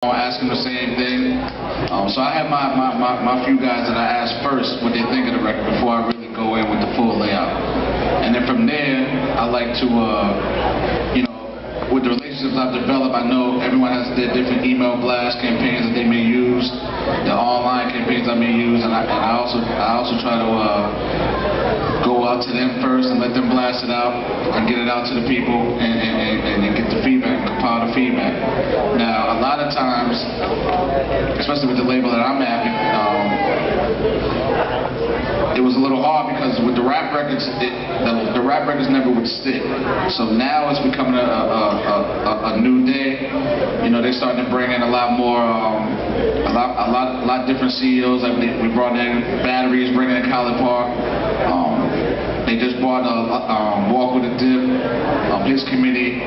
Ask them the same thing. So I have my few guys that I ask first what they think of the record before I really go in with the full layout. And then from there, I like to, with the relationships I've developed, I know everyone has their different email blast campaigns that they may use, the online campaigns I may use, and I also try to go out to them first and let them blast it out and get it out to the people and get the feedback, compile the feedback. Now, a lot of times, especially with the label that I'm at, it was a little hard because with the rap records, the rap records never would stick. So now it's becoming a new day. You know, they're starting to bring in a lot more, a lot different CEOs. Like we brought in Batteries, bringing in College Park. They just brought Walk with a Dip, his committee.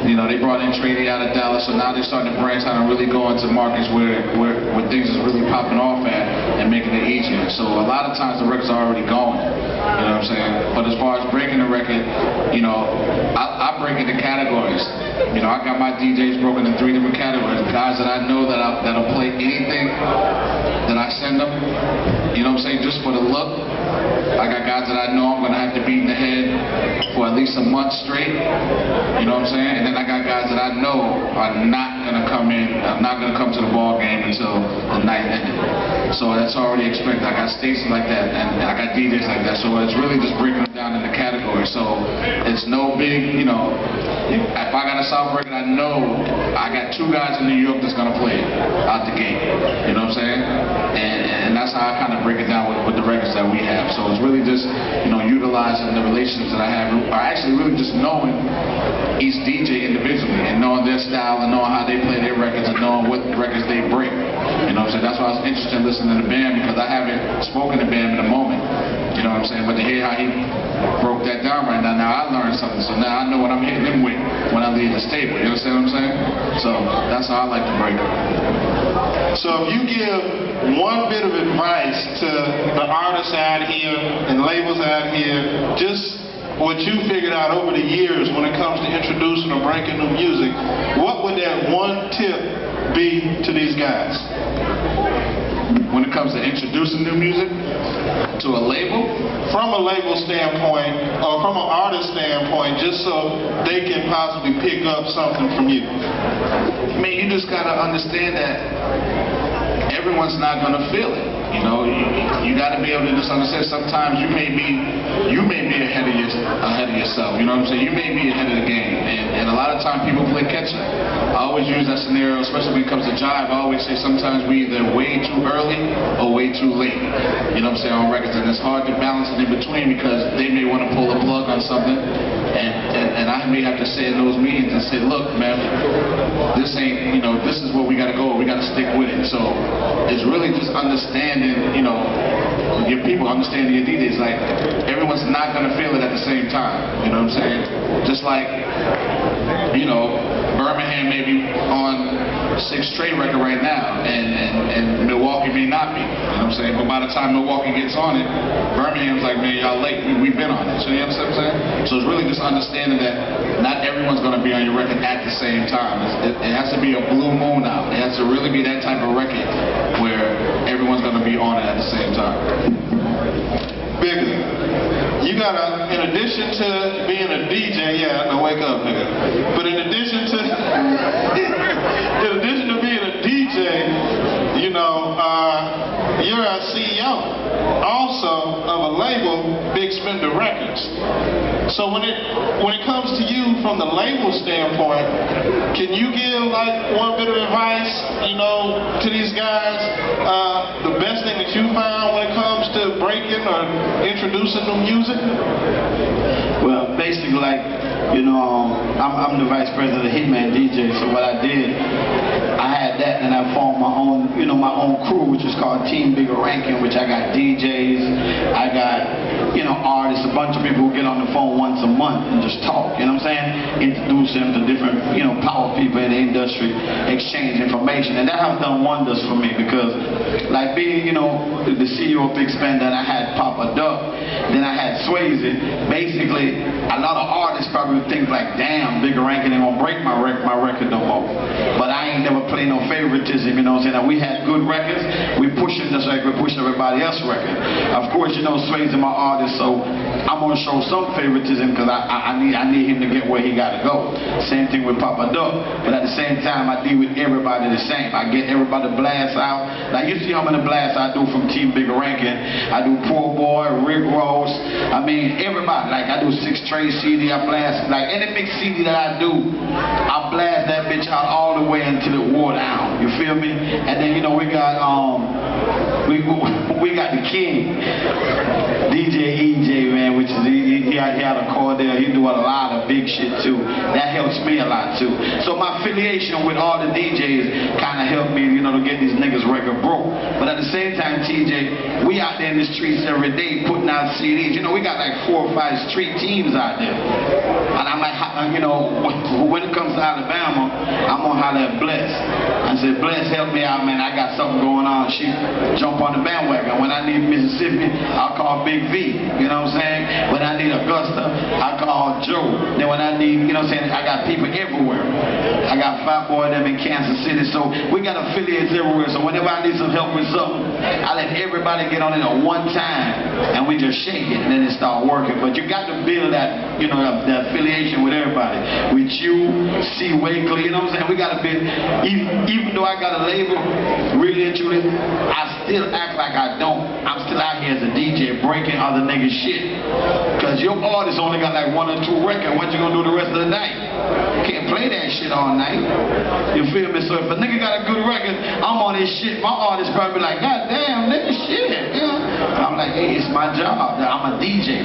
You know, they brought in Trady out of Dallas, so now they're starting to branch out and really go into markets where things is really popping off at and making it easier. So a lot of times the records are already going. You know what I'm saying? But as far as breaking the record, you know, I break it in categories. You know, I got my DJs broken in 3 different categories. Guys that I know that'll play anything that I send them. You know what I'm saying? Just for the look. I got guys that I know I'm going to have to beat in the head for at least a month straight. You know what I'm saying? And then I got guys that I know are not going to come in, not going to come to the ball game until the night ended. So that's already expected. I got stations like that, and I got DJs like that. So it's really just breaking them down into categories. So it's no big, you know, if I got a South record, I know I got 2 guys in New York that's going to play it out the gate. You know what I'm saying? And that's how I kind of break it down with the records that we have. So it's really just, you know, utilizing the relationships that I have, or actually really just knowing each DJ individually and knowing their style and knowing how they play their records and knowing what records they break. You know what I'm saying? That's why I was interested in listening to Bam, because I haven't spoken to Bam in a moment. You know what I'm saying? But to hear how he broke that down right now, I learned something. So now I know what I'm hitting him with when I leave the stable. You understand what I'm saying? So that's how I like to break it. So if you give one bit of advice to the artists out here and labels out here, just what you figured out over the years when it comes to introducing or breaking new music, what would that one tip be to these guys? When it comes to introducing new music to a label? From a label standpoint, or from an artist standpoint, just so they can possibly pick up something from you. I mean, you just gotta understand that everyone's not gonna feel it. You know, you got to be able to just understand. Sometimes you may be ahead of yourself. You know what I'm saying? You may be ahead of the game, and a lot of times people play catch up. I always use that scenario, especially when it comes to jive. I always say sometimes we either way too early or way too late. You know what I'm saying, on records, and it's hard to balance it in between because they may want to pull a plug on something, and I may have to say in those meetings and say, look, man, this ain't, you know, this is what we got to go. We got to stick with it. So it's really just understanding. You know, your people, understanding your DJs, like everyone's not gonna feel it at the same time. You know what I'm saying? Just like, you know, Birmingham may be on 6 Trey record right now, and Milwaukee may not be. You know what I'm saying? But by the time Milwaukee gets on it, Birmingham's like, man, y'all late. We've been on it. So you understand what I'm saying? So it's really just understanding that not everyone's gonna be on your record at the same time. It has to be a blue moon out. It has to really be that type of record where everyone's gonna be on it at the same time. Bigger. You gotta, in addition to being a DJ, yeah, now wake up, nigga. But in addition to being a DJ, you know, you're a CEO also of a label, Big Spender Records. So when it comes to you from the label standpoint, can you give like one bit of advice, you know, to these guys? The best thing that you found when it comes to breaking or introducing new music? Well, basically, like, you know, I'm the vice president of Hitman DJ, so what I did, I had that and I formed my own, you know, you know, my own crew, which is called Team Bigger Ranking, which I got DJs, I got, you know, artists, a bunch of people who get on the phone once a month and just talk, you know what I'm saying? Introduce them to different, you know, power people in the industry, exchange information, and that has done wonders for me because, like being, you know, the CEO of Big Spender, and I had Papa Duck, then I had Swayze. Basically, a lot of artists probably think like, damn, Bigger Ranking ain't gonna break my record no more. But I ain't never played no favoritism, you know what I'm saying? Now, we had good records, we pushing just like we push everybody else's record. Of course, you know, Swayze my artist, so I'm gonna show some favoritism because I need him to get where he gotta go. Same thing with Papa Duck, but at the same time, I deal with everybody the same. I get everybody blasts out. Like, you see how many blasts I do from Team Bigger Ranking. I do Poor Boy, Rick Ross, I mean, everybody. Like, I do 6 Trey CD, I blast, like any mix CD that I do, I blast that bitch out all the way until it wore down. You feel me? And then, you know, we got we got the king, DJ EJ, man, which is he had a Cordell. He do a lot of big shit too. That helps me a lot too. So my affiliation with all the DJs kind of helped me, you know, to get these niggas record broke. But at the same time, TJ, we out there in the streets every day putting out CDs. You know, we got like 4 or 5 street teams out there. And I'm like, you know, when it comes to Alabama, I'm gonna holler at Bless. I said, Bless, help me out, man. I got something going on. She jump on the bandwagon. When I need Mississippi, I'll call Big V. You know what I'm saying? When I need Augusta, I call Joe. Then when I need, you know what I'm saying, I got people everywhere. I got Fat Boy them in Kansas City. So we got affiliates everywhere. So whenever I need some help with something, I let everybody get on it at one time and we just shake it and then it start working. But you got to build that, you know, that affiliation with everybody. With you, C. Wakely, you know what I'm saying? We got to build, even though I got a label, really and truly, I still act like I don't. I'm still out here as a DJ breaking other niggas' shit. Because your artist only got like 1 or 2 records. What you gonna do the rest of the night? You can't play that shit all night. You feel me? So if a nigga got a good record, I'm on his shit. My artist probably like, God damn, nigga, shit. You know? I'm like, hey, it's my job. I'm a DJ.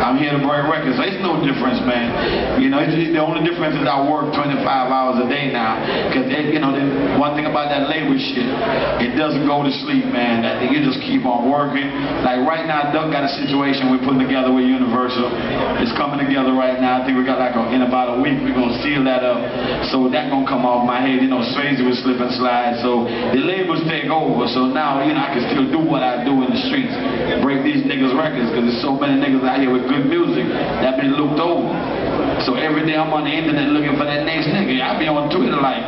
I'm here to break records. So it's no difference, man. You know, the only difference is I work 25 hours a day now. Because, you know, the one thing about that labor shit, it doesn't go to sleep, man. That you just keep on working. Like right now, Doug got a situation we're putting together with Universal. It's coming together right now. I think we got like in about a week, we're going to seal that up. So that going to come off my head. You know, Swayze was slip and slide. So the labels take over. So now, you know, I can still do what I do in the streets. Break these niggas' records because there's so many niggas out here with good music that been looked over. So every day I'm on the internet looking for that next nigga. I be on Twitter like,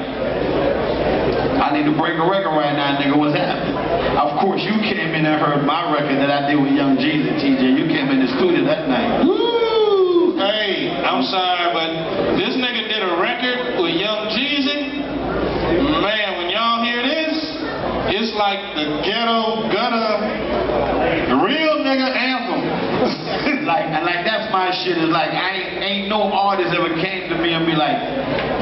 I need to break a record right now, nigga, what's happening? Of course, you came in and heard my record that I did with Young Jeezy, TJ. You came in the studio that night. Woo! Hey, I'm sorry, but this nigga did a record with Young Jeezy. Man, when y'all hear this, it's like the ghetto, gutter, real nigga anthem. like that's my shit. It's like ain't no artist ever came to me and be like,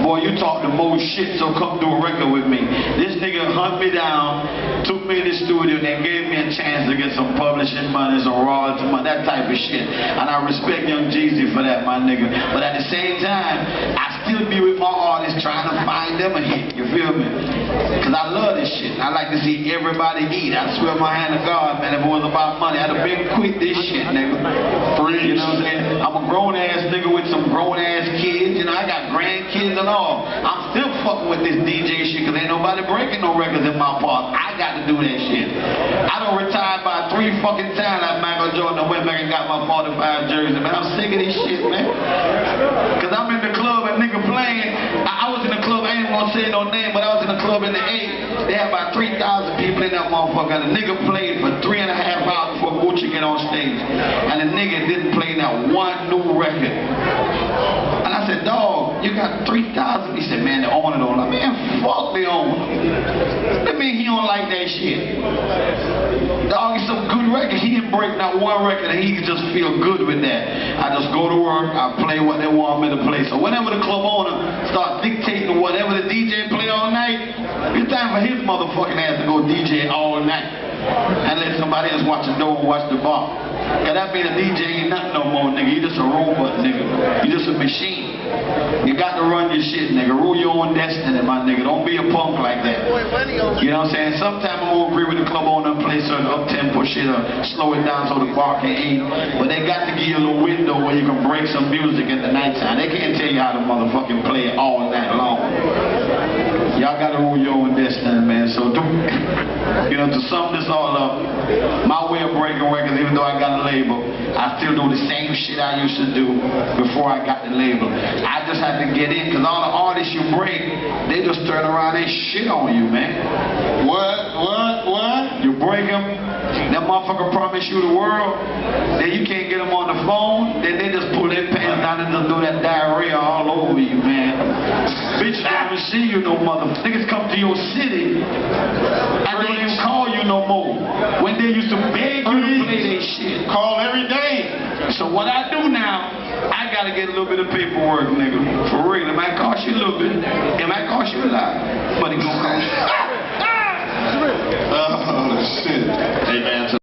boy, you talk the most shit, so come do a record with me. This nigga hunt me down, took me in the studio, and gave me a chance to get some publishing money, some royalty money, that type of shit. And I respect Young Jeezy for that, my nigga. But at the same time, I still be with my artists trying to find them a hit. You feel me? Because I love this shit. I like to see everybody eat. I swear my hand to God, man, if it was about money, I'd have been quit this shit, nigga. You know what I'm saying? I'm a grown-ass nigga with some grown-ass kids. You know, I got grandkids and all. I'm still fucking with this DJ shit because ain't nobody breaking no records in my part. I got to do that shit. I done retired by 3 fucking times like Michael Jordan. I went back and got my 45 jersey, man. I'm sick of this shit, man. Because I'm in the club and nigga playing. I was in the club, I ain't gonna say no name, but I was in the club in the 8. They had about 3,000 people in that motherfucker. And the nigga played for 3.5 hours before Gucci get on stage. And the nigga didn't play that one new record. And I said, dog, you got 3,000? He said, man, the owner don't like. Man, fuck the owner. That mean he don't like that shit. Dog, it's some good record. He didn't break not one record and he could just feel good with that. I just go to work, I play what they want me to play. So whenever the club owner start dictating whatever the DJ play all night, it's time for his motherfucking ass to go DJ all night. and let somebody else watch the door and watch the bar. Cause that mean a DJ ain't nothing no more, nigga. You just a robot, nigga. You just a machine. You got to run your shit, nigga. Rule your own destiny, my nigga. Don't be a punk like that. You know what I'm saying? Sometimes I won't agree with the club owner and play certain up-tempo shit or slow it down so the bar can eat. But they got to give you a little window where you can break some music at the nighttime. They can't tell you how to motherfucking play it all night long. Y'all got to rule your own destiny, man. So, you know, to sum this all up, my way of breaking records, even though I got a label, I still do the same shit I used to do before I got the label. I just had to get in, because all the artists you break, they just turn around and shit on you, man. What? You break them, that motherfucker promise you the world, then you can't get them on the phone, then they just pull their pants down and just do that diarrhea all over you, man. Bitches don't even see you no mother. Niggas come to your city and they don't even call you no more. When they used to beg you to play their shit. Call every day. So what I do now, I gotta get a little bit of paperwork, nigga. For real. It might cost you a little bit. It might cost you a lot. But it gonna cost you. Oh, shit. Hey, man.